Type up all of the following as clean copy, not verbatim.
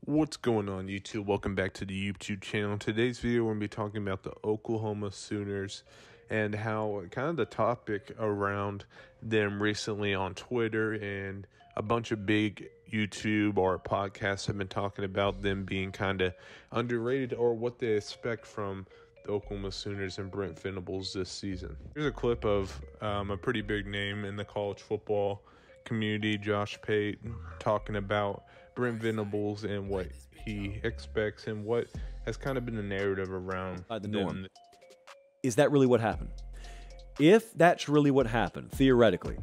What's going on, YouTube? Welcome back to the YouTube channel. In today's video, we're going to be talking about the Oklahoma Sooners and how kind of the topic around them recently on Twitter and a bunch of big YouTube or podcasts have been talking about them being kind of underrated or what they expect from the Oklahoma Sooners and Brent Venables this season. Here's a clip of a pretty big name in the college football community, Josh Pate, talking about Brent Venables and what he expects and what has kind of been the narrative around the norm. Is that really what happened? If that's really what happened, theoretically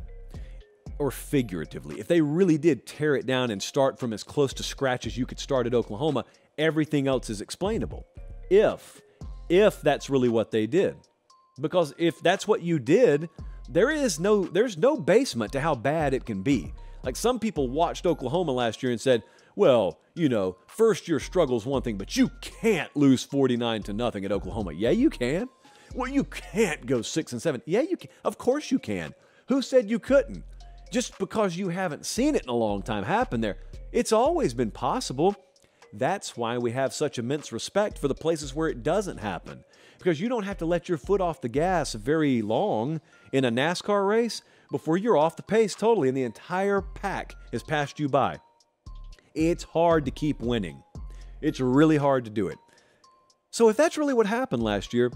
or figuratively, if they really did tear it down and start from as close to scratch as you could start at Oklahoma, everything else is explainable. If that's really what they did. Because if that's what you did, there's no basement to how bad it can be. Like, some people watched Oklahoma last year and said, well, you know, first year struggle is one thing, but you can't lose 49-0 at Oklahoma. Yeah, you can. Well, you can't go 6-7. Yeah, you can. Of course you can. Who said you couldn't? Just because you haven't seen it in a long time happen there. It's always been possible. That's why we have such immense respect for the places where it doesn't happen. Because you don't have to let your foot off the gas very long in a NASCAR race before you're off the pace totally and the entire pack has passed you by. It's hard to keep winning. It's really hard to do it. So if that's really what happened last year,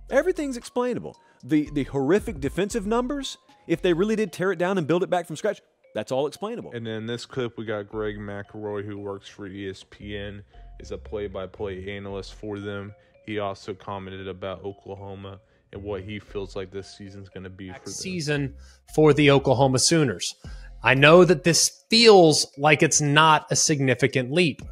everything's explainable. The horrific defensive numbers, if they really did tear it down and build it back from scratch, that's all explainable. And then in this clip, we got Greg McElroy, who works for ESPN, is a play-by-play analyst for them. He also commented about Oklahoma and what he feels like this season's going to be for them. Season for the Oklahoma Sooners. I know that this feels like it's not a significant leap,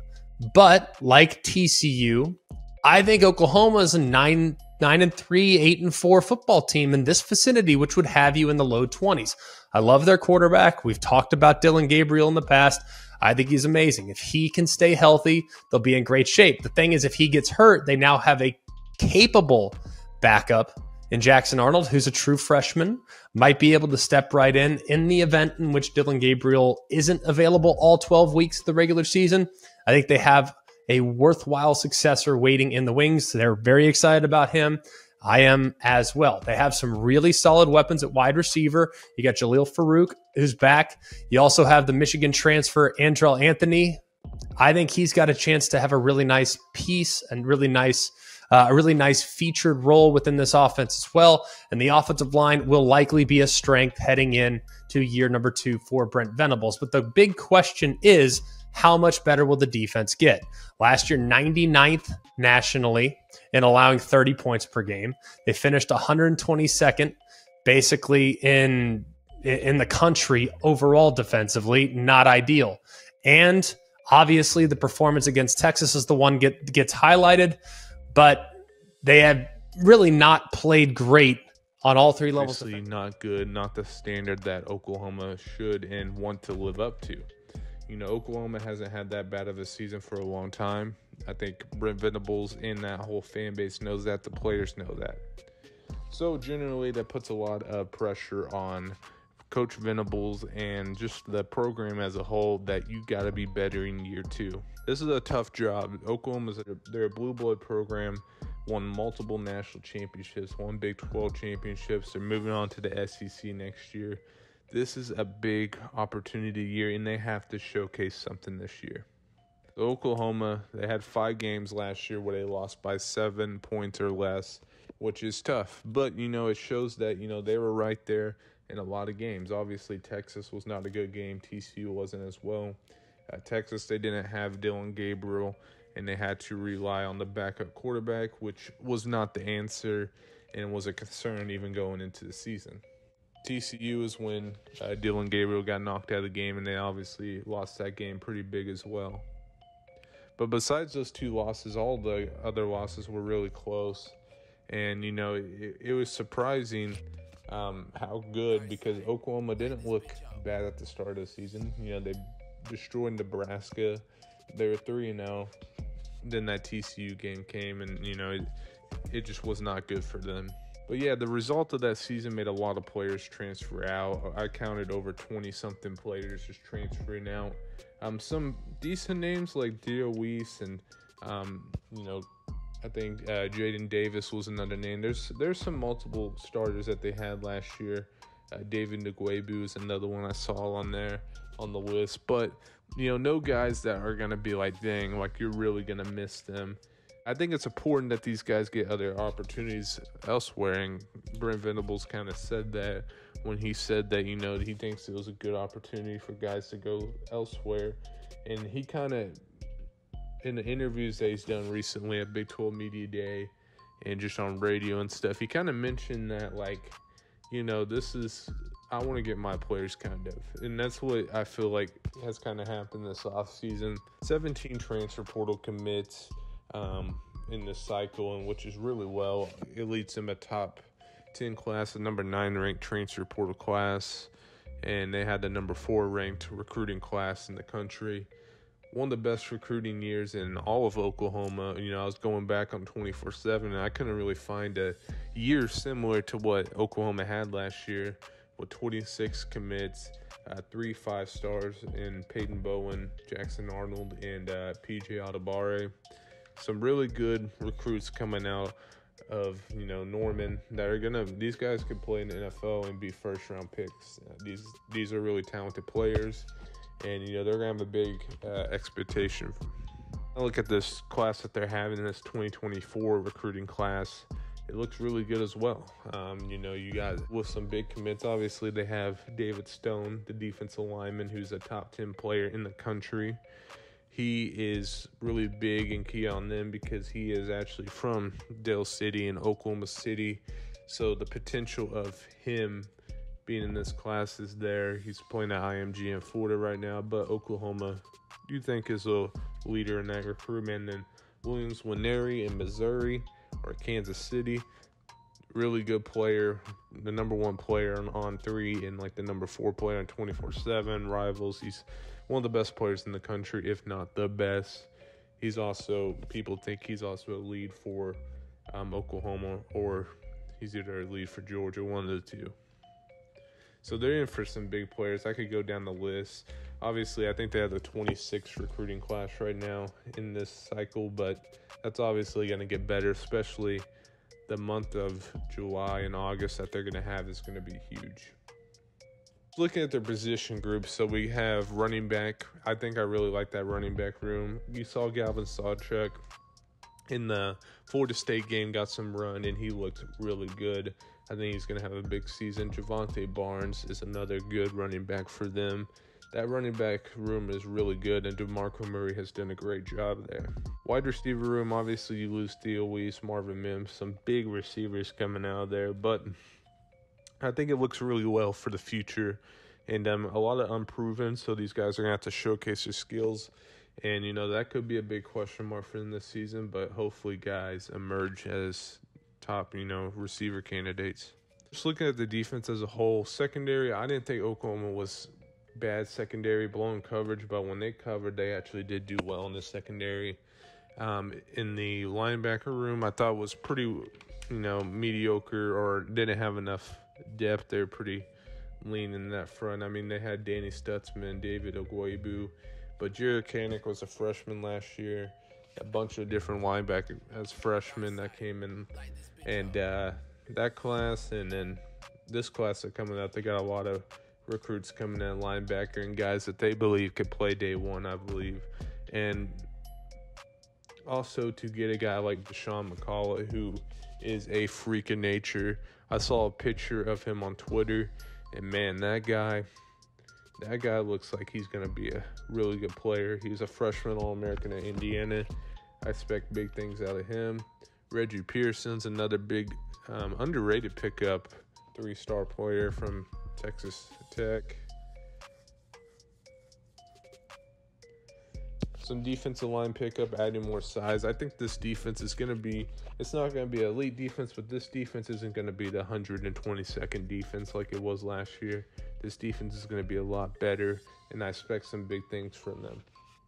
but like TCU, I think Oklahoma is a 9-3, 8-4 football team in this vicinity, which would have you in the low 20s. I love their quarterback. We've talked about Dillon Gabriel in the past. I think he's amazing. If he can stay healthy, they'll be in great shape. The thing is, if he gets hurt, they now have a capable backup in Jackson Arnold, who's a true freshman, might be able to step right in the event in which Dillon Gabriel isn't available all 12 weeks of the regular season. I think they have a worthwhile successor waiting in the wings. They're very excited about him. I am as well. They have some really solid weapons at wide receiver. You got Jaleel Farouk, who's back. You also have the Michigan transfer, Andrell Anthony. I think he's got a chance to have a really nice piece and a really nice featured role within this offense as well. And the offensive line will likely be a strength heading in to year number 2 for Brent Venables. But the big question is, how much better will the defense get? Last year, 99th nationally in allowing 30 points per game. They finished 122nd, basically in the country overall defensively. Not ideal. And obviously, the performance against Texas is the one gets highlighted. But they have really not played great on all three levels. Obviously not good, not the standard that Oklahoma should and want to live up to. You know, Oklahoma hasn't had that bad of a season for a long time. I think Brent Venables and that whole fan base knows that. The players know that. So generally, that puts a lot of pressure on Coach Venables and just the program as a whole that you got to be better in year 2. This is a tough job. Oklahoma's they're a blue blood program, won multiple national championships, won Big 12 championships. They're moving on to the SEC next year. This is a big opportunity year, and they have to showcase something this year. Oklahoma, they had 5 games last year where they lost by 7 points or less, which is tough. But, you know, it shows that, you know, they were right there in a lot of games. Obviously, Texas was not a good game. TCU wasn't as well. Texas, they didn't have Dillon Gabriel, and they had to rely on the backup quarterback, which was not the answer and was a concern even going into the season. TCU is when Dillon Gabriel got knocked out of the game, and they obviously lost that game pretty big as well. But besides those 2 losses, all the other losses were really close. And, you know, it was surprising how good, because Oklahoma didn't look bad at the start of the season. You know, they destroyed Nebraska. They were 3-0. Then that TCU game came, and, you know, it just was not good for them. But, yeah, the result of that season made a lot of players transfer out. I counted over 20-something players just transferring out. Some decent names like Dio Weiss and, I think Jaden Davis was another name. There's some multiple starters that they had last year. David Ngwebu is another one I saw on there on the list. But, no guys that are going to be like, dang, like you're really going to miss them. I think it's important that these guys get other opportunities elsewhere. And Brent Venables kind of said that when he said that, he thinks it was a good opportunity for guys to go elsewhere. And he kind of, in the interviews that he's done recently at Big 12 Media Day and just on radio and stuff, he kind of mentioned that, like, I want to get my players kind of. And that's what I feel like has kind of happened this offseason. 17 transfer portal commits in this cycle, and which is really well. It leads them a top 10 class, the number 9 ranked transfer portal class, and they had the number 4 ranked recruiting class in the country. One of the best recruiting years in all of Oklahoma. I was going back on 24/7, and I couldn't really find a year similar to what Oklahoma had last year, with 26 commits, 3 5-stars in Peyton Bowen, Jackson Arnold, and PJ Atabare. Some really good recruits coming out of, Norman that are these guys could play in the NFL and be first-round picks. These are really talented players. And, they're going to have a big expectation. I look at this class that they're having, this 2024 recruiting class. It looks really good as well. You got with some big commits. Obviously, they have David Stone, the defensive lineman, who's a top 10 player in the country. He is really big and key on them because he is actually from Dale City and Oklahoma City. So the potential of him being in this class is there. He's playing at IMG in Florida right now, but Oklahoma, you think, is a leader in that recruitment. And Williams Winery in Missouri or Kansas City, really good player, the number 1 player on 3 and like the number 4 player on 24/7 Rivals. He's one of the best players in the country, if not the best. People think he's also a lead for Oklahoma, or he's either a lead for Georgia, one of the two. So they're in for some big players. I could go down the list. Obviously, I think they have the 26th recruiting class right now in this cycle, but that's obviously going to get better, especially the month of July and August that they're going to have is going to be huge. Looking at their position groups, so we have running back. I think I really like that running back room. You saw Galvin Sawchuk in the Florida State game, got some run, and he looked really good. I think he's going to have a big season. Javante Barnes is another good running back for them. That running back room is really good, and DeMarco Murray has done a great job there. Wide receiver room, obviously you lose Theo Weiss, Marvin Mims, some big receivers coming out of there, but I think it looks really well for the future, and a lot of unproven, so these guys are going to have to showcase their skills, and, that could be a big question mark for them this season, but hopefully guys emerge as top, receiver candidates. Just looking at the defense as a whole, secondary, I didn't think Oklahoma was bad secondary, blown coverage, but when they covered, they actually did do well in the secondary. In the linebacker room, I thought was pretty, mediocre, or didn't have enough depth. They're pretty lean in that front. I mean, they had Danny Stutzman, David Ogwebu, but Jared Kanik was a freshman last year. A bunch of different linebackers as freshmen that came in, and that class, and then this class that coming out, they got a lot of recruits coming in, linebacker, and guys that they believe could play day one, I believe. And also to get a guy like Deshaun McCullough, who is a freak of nature. I saw a picture of him on Twitter, and man, that guy looks like he's going to be a really good player. He's a freshman All-American at Indiana. I expect big things out of him. Reggie Pearson's another big underrated pickup, 3-star player from Texas Tech. Some defensive line pickup, adding more size. I think this defense is going to be, it's not going to be an elite defense, but this defense isn't going to be the 122nd defense like it was last year. This defense is going to be a lot better, and I expect some big things from them.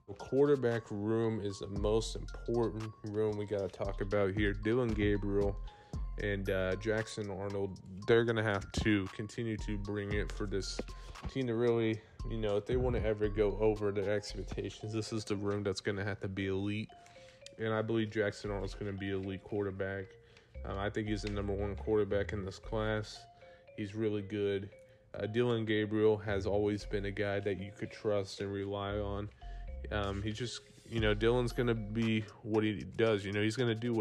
The quarterback room is the most important room we got to talk about here. Dylan Gabriel and Jackson Arnold, they're going to have to continue to bring it for this team to really if they want to ever go over their expectations, this is the room that's going to have to be elite. And I believe Jackson Arnold's going to be an elite quarterback. I think he's the number one quarterback in this class. He's really good. Dylan Gabriel has always been a guy that you could trust and rely on. He just, Dylan's going to be what he does. He's going to do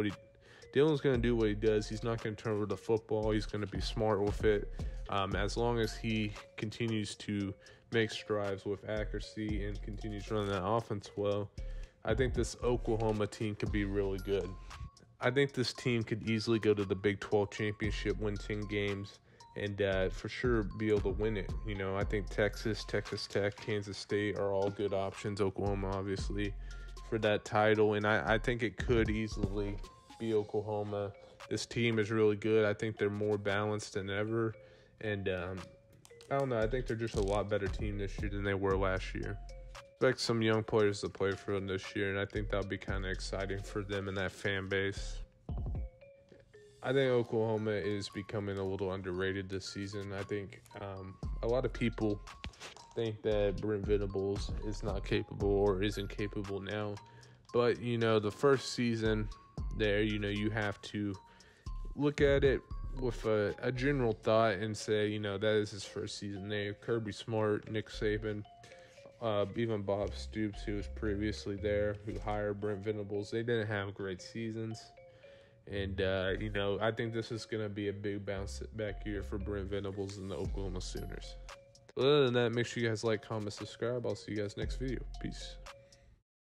Dylan's going to do what he does. He's not going to turn over the football. He's going to be smart with it. As long as he continues to make strides with accuracy and continues running that offense well, I think this Oklahoma team could be really good. I think this team could easily go to the Big 12 championship, win 10 games, and for sure be able to win it. I think Texas, Texas Tech, Kansas State are all good options. Oklahoma, obviously, for that title. And I think it could easily be Oklahoma. This team is really good. I think they're more balanced than ever. And I don't know. I think they're just a lot better team this year than they were last year. Expect some young players to play for them this year, and I think that'll be kind of exciting for them and that fan base. I think Oklahoma is becoming a little underrated this season. I think a lot of people think that Brent Venables is not capable or isn't capable now. But, the first season there, you have to look at it with a general thought and say, that is his first season there. Kirby Smart, Nick Saban, even Bob Stoops, who was previously there, who hired Brent Venables, they didn't have great seasons. And, I think this is going to be a big bounce back year for Brent Venables and the Oklahoma Sooners. Other than that, make sure you guys like, comment, subscribe. I'll see you guys next video. Peace.